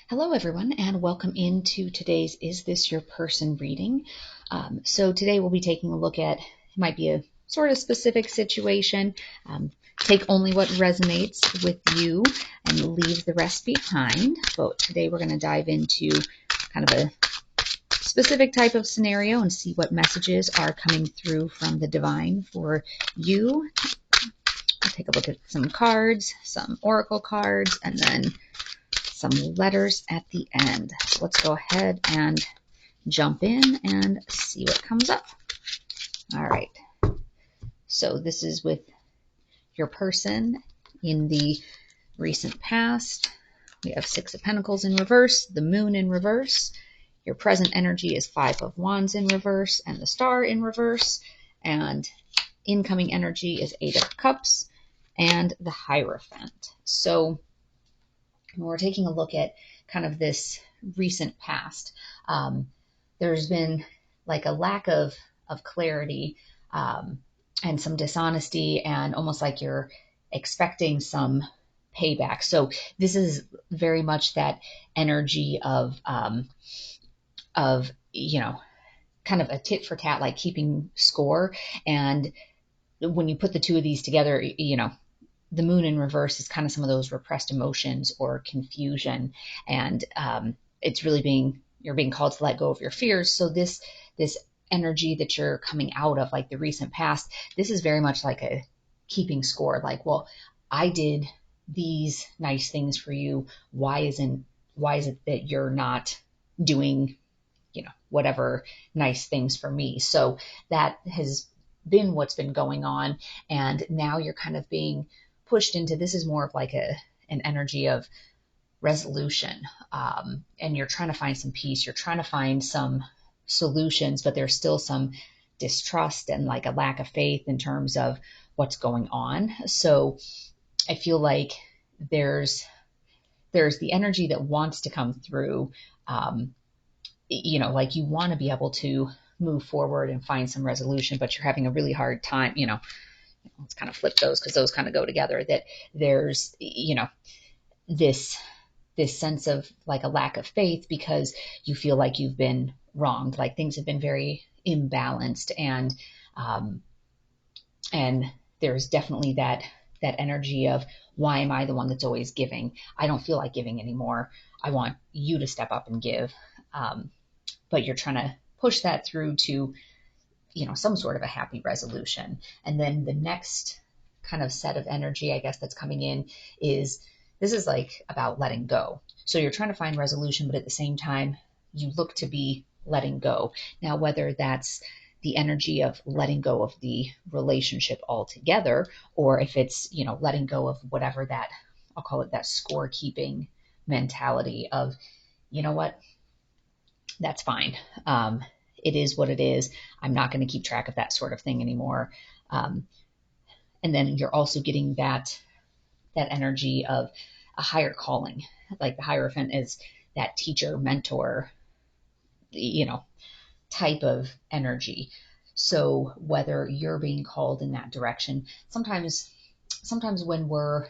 Hello, everyone, and welcome into today's Is This Your Person reading. So today we'll be taking a look at, it might be a sort of specific situation. Take only what resonates with you and leave the rest behind. But today we're going to dive into kind of a specific type of scenario and see what messages are coming through from the divine for you. I'll take a look at some cards, some oracle cards, and then some letters at the end. So let's go ahead and jump in and see what comes up. All right. So this is with your person in the recent past. We have Six of Pentacles in reverse, the Moon in reverse. Your present energy is Five of Wands in reverse and the Star in reverse. And incoming energy is Eight of Cups and the Hierophant. So when we're taking a look at kind of this recent past, there's been like a lack of clarity and some dishonesty, and almost like you're expecting some payback. So this is very much that energy of kind of a tit for tat, like keeping score. And when you put the two of these together, the Moon in reverse is kind of some of those repressed emotions or confusion, and it's really you're being called to let go of your fears. So this energy that you're coming out of, like the recent past, this is very much like a keeping score. Like, well, I did these nice things for you. Why is it that you're not doing, whatever nice things for me? So that has been what's been going on, and now you're kind of being pushed into, this is more of like an energy of resolution, and you're trying to find some peace, you're trying to find some solutions, but there's still some distrust and like a lack of faith in terms of what's going on. So I feel like there's the energy that wants to come through, like you want to be able to move forward and find some resolution, but you're having a really hard time. Let's kind of flip those because those kind of go together, that there's, this sense of like a lack of faith because you feel like you've been wronged, like things have been very imbalanced, and there's definitely that energy of, why am I the one that's always giving? I don't feel like giving anymore. I want you to step up and give. But you're trying to push that through to, some sort of a happy resolution. And then the next kind of set of energy, I guess, that's coming in is, this is like about letting go. So you're trying to find resolution, but at the same time, you look to be letting go. Now, whether that's the energy of letting go of the relationship altogether, or if it's, letting go of whatever that, I'll call it that scorekeeping mentality of, you know what, that's fine. It is what it is. I'm not going to keep track of that sort of thing anymore. And then you're also getting that energy of a higher calling, like the Hierophant is that teacher, mentor, type of energy. So whether you're being called in that direction, sometimes when we're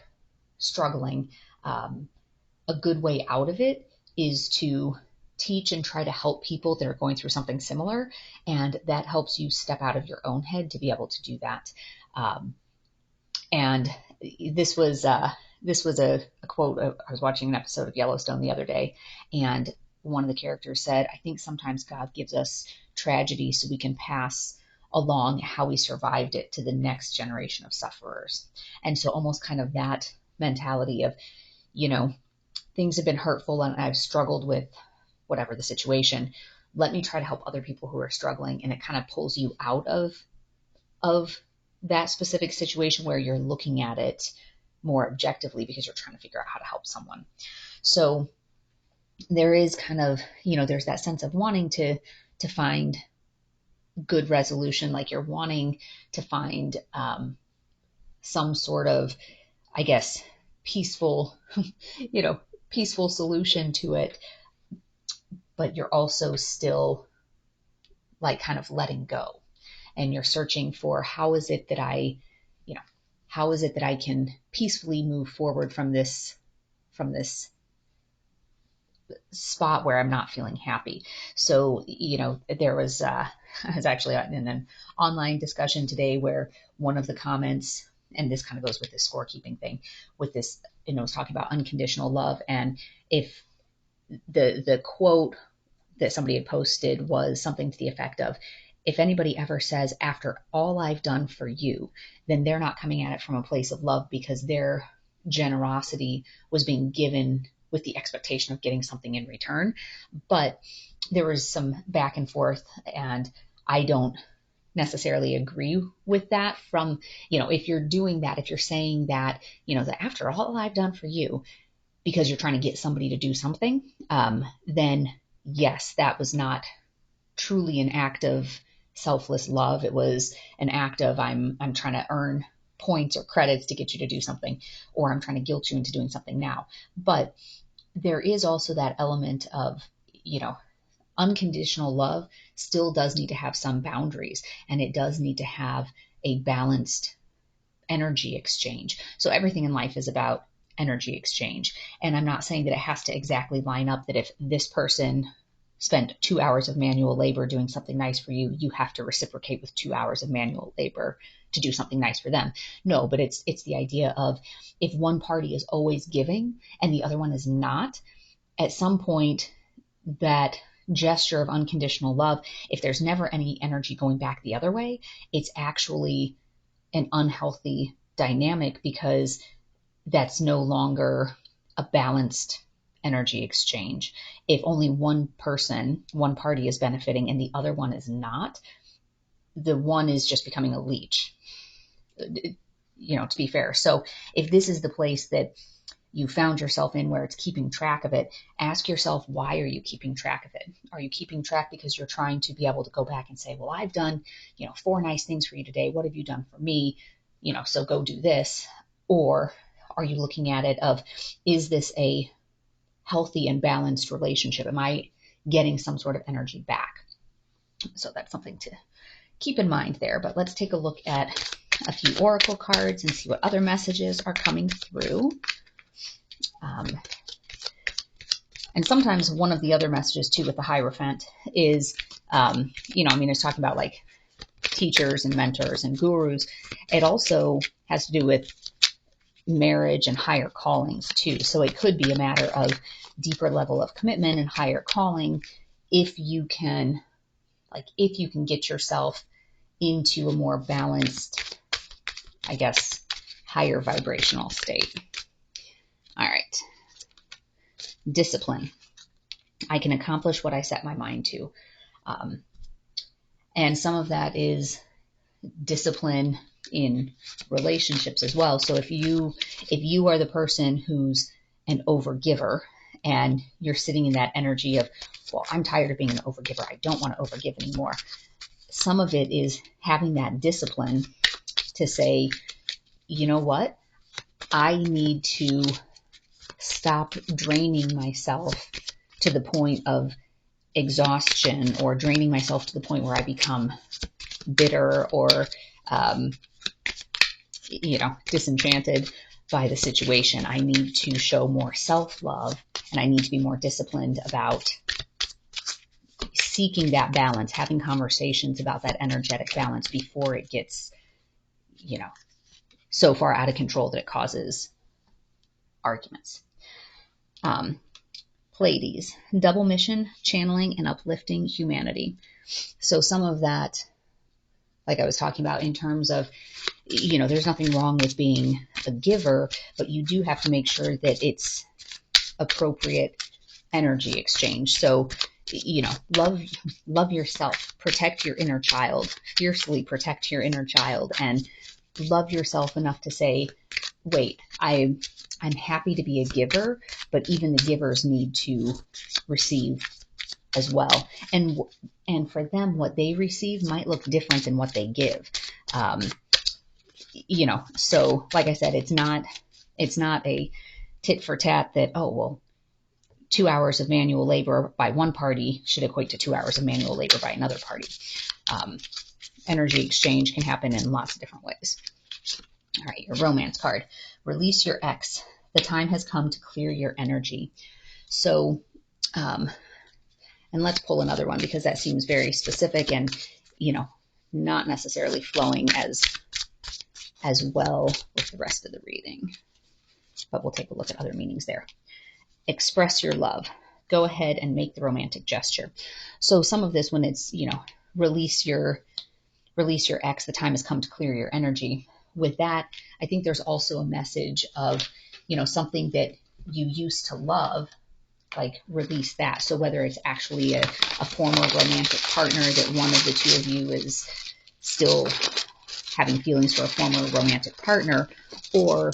struggling, a good way out of it is to teach and try to help people that are going through something similar. And that helps you step out of your own head to be able to do that. And this was a quote. I was watching an episode of Yellowstone the other day, and one of the characters said, I think sometimes God gives us tragedy so we can pass along how we survived it to the next generation of sufferers. And so almost kind of that mentality of, things have been hurtful and I've struggled with whatever the situation. Let me try to help other people who are struggling. And it kind of pulls you out of that specific situation where you're looking at it more objectively because you're trying to figure out how to help someone. So there is kind of, there's that sense of wanting to find good resolution, like you're wanting to find some sort of, I guess, peaceful, peaceful solution to it, but you're also still like kind of letting go, and you're searching for, how is it that I can peacefully move forward from this spot where I'm not feeling happy. So, there was, I was actually in an online discussion today where one of the comments, and this kind of goes with this scorekeeping thing, with this, was talking about unconditional love. And if the quote that somebody had posted was something to the effect of, if anybody ever says, after all I've done for you, then they're not coming at it from a place of love, because their generosity was being given with the expectation of getting something in return. But there was some back and forth, and I don't necessarily agree with that. From, if you're doing that, if you're saying that, that after all I've done for you, because you're trying to get somebody to do something, then yes, that was not truly an act of selfless love. It was an act of, I'm trying to earn points or credits to get you to do something, or I'm trying to guilt you into doing something now. But there is also that element of, unconditional love still does need to have some boundaries, and it does need to have a balanced energy exchange. So everything in life is about energy exchange. And I'm not saying that it has to exactly line up, that if this person spent 2 hours of manual labor doing something nice for you, you have to reciprocate with 2 hours of manual labor to do something nice for them. No, but it's the idea of, if one party is always giving and the other one is not, at some point, that gesture of unconditional love, if there's never any energy going back the other way, it's actually an unhealthy dynamic, because that's no longer a balanced energy exchange. If only one party is benefiting and the other one is not, the one is just becoming a leech, to be fair. So if this is the place that you found yourself in, where it's keeping track of it, ask yourself, why are you keeping track of it? Are you keeping track because you're trying to be able to go back and say, well, I've done, 4 nice things for you today. What have you done for me? So go do this. Or are you looking at it of, is this a healthy and balanced relationship? Am I getting some sort of energy back? So that's something to keep in mind there. But let's take a look at a few oracle cards and see what other messages are coming through. And sometimes one of the other messages too with the Hierophant is, it's talking about like teachers and mentors and gurus. It also has to do with marriage and higher callings too. So it could be a matter of deeper level of commitment and higher calling, if you can get yourself into a more balanced, I guess, higher vibrational state. All right. Discipline. I can accomplish what I set my mind to. And some of that is discipline in relationships as well. So if you are the person who's an overgiver, and you're sitting in that energy of, well, I'm tired of being an overgiver, I don't want to overgive anymore. Some of it is having that discipline to say, you know what? I need to stop draining myself to the point of exhaustion, or draining myself to the point where I become bitter or, disenchanted by the situation. I need to show more self-love, and I need to be more disciplined about seeking that balance, having conversations about that energetic balance before it gets, so far out of control that it causes arguments. Pleiades, double mission, channeling and uplifting humanity. So some of that, like I was talking about, in terms of, there's nothing wrong with being a giver, but you do have to make sure that it's appropriate energy exchange. So, love yourself, protect your inner child, fiercely protect your inner child, and love yourself enough to say, wait, I'm happy to be a giver, but even the givers need to receive as well. And for them, what they receive might look different than what they give. So like I said, it's not a tit for tat that, 2 hours of manual labor by one party should equate to 2 hours of manual labor by another party. Energy exchange can happen in lots of different ways. All right, your romance card. Release your ex. The time has come to clear your energy. So And let's pull another one because that seems very specific and, not necessarily flowing as well with the rest of the reading. But we'll take a look at other meanings there. Express your love. Go ahead and make the romantic gesture. So some of this, when it's, release your ex, the time has come to clear your energy. With that, I think there's also a message of, something that you used to love, like release that. So whether it's actually a former romantic partner that one of the two of you is still having feelings for a former romantic partner, or,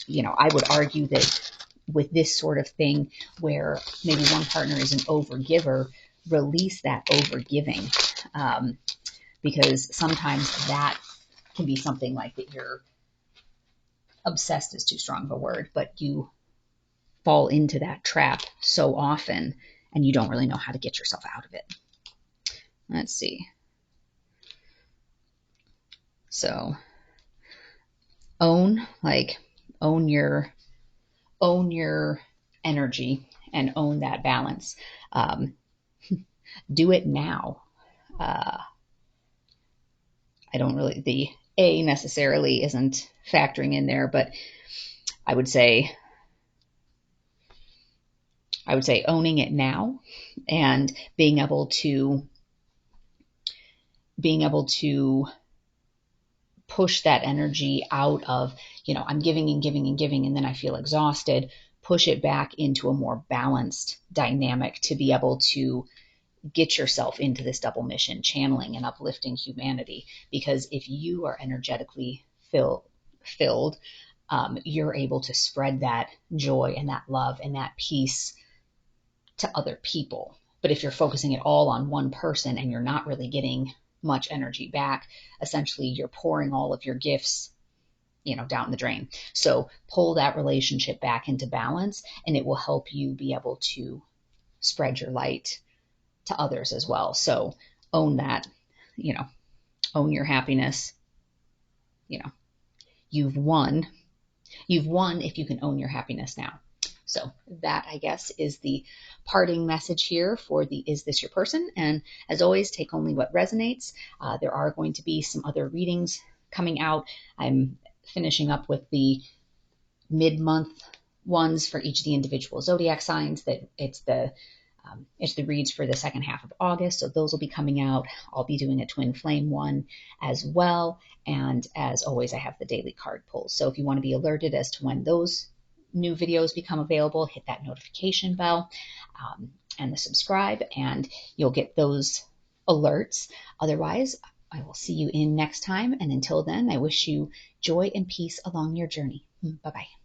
I would argue that with this sort of thing where maybe one partner is an overgiver, release that overgiving. Because sometimes that can be something like that you're obsessed is too strong of a word, but you fall into that trap so often and you don't really know how to get yourself out of it. Let's see. So own your energy and own that balance. Do it now. I don't really, the A necessarily isn't factoring in there, but I would say owning it now and being able to push that energy out of, I'm giving and giving and giving, and then I feel exhausted, push it back into a more balanced dynamic to be able to get yourself into this double mission, channeling and uplifting humanity. Because if you are energetically filled, you're able to spread that joy and that love and that peace to other people. But if you're focusing it all on one person and you're not really getting much energy back, essentially you're pouring all of your gifts, down the drain. So pull that relationship back into balance, and it will help you be able to spread your light to others as well. So own that, own your happiness. You've won if you can own your happiness now. So that, I guess, is the parting message here for the Is This Your Person? And as always, take only what resonates. There are going to be some other readings coming out. I'm finishing up with the mid-month ones for each of the individual zodiac signs. That it's the reads for the second half of August. So those will be coming out. I'll be doing a twin flame one as well. And as always, I have the daily card pulls. So if you want to be alerted as to when those new videos become available, hit that notification bell and the subscribe, and you'll get those alerts. Otherwise, I will see you in next time. And until then, I wish you joy and peace along your journey. Bye-bye.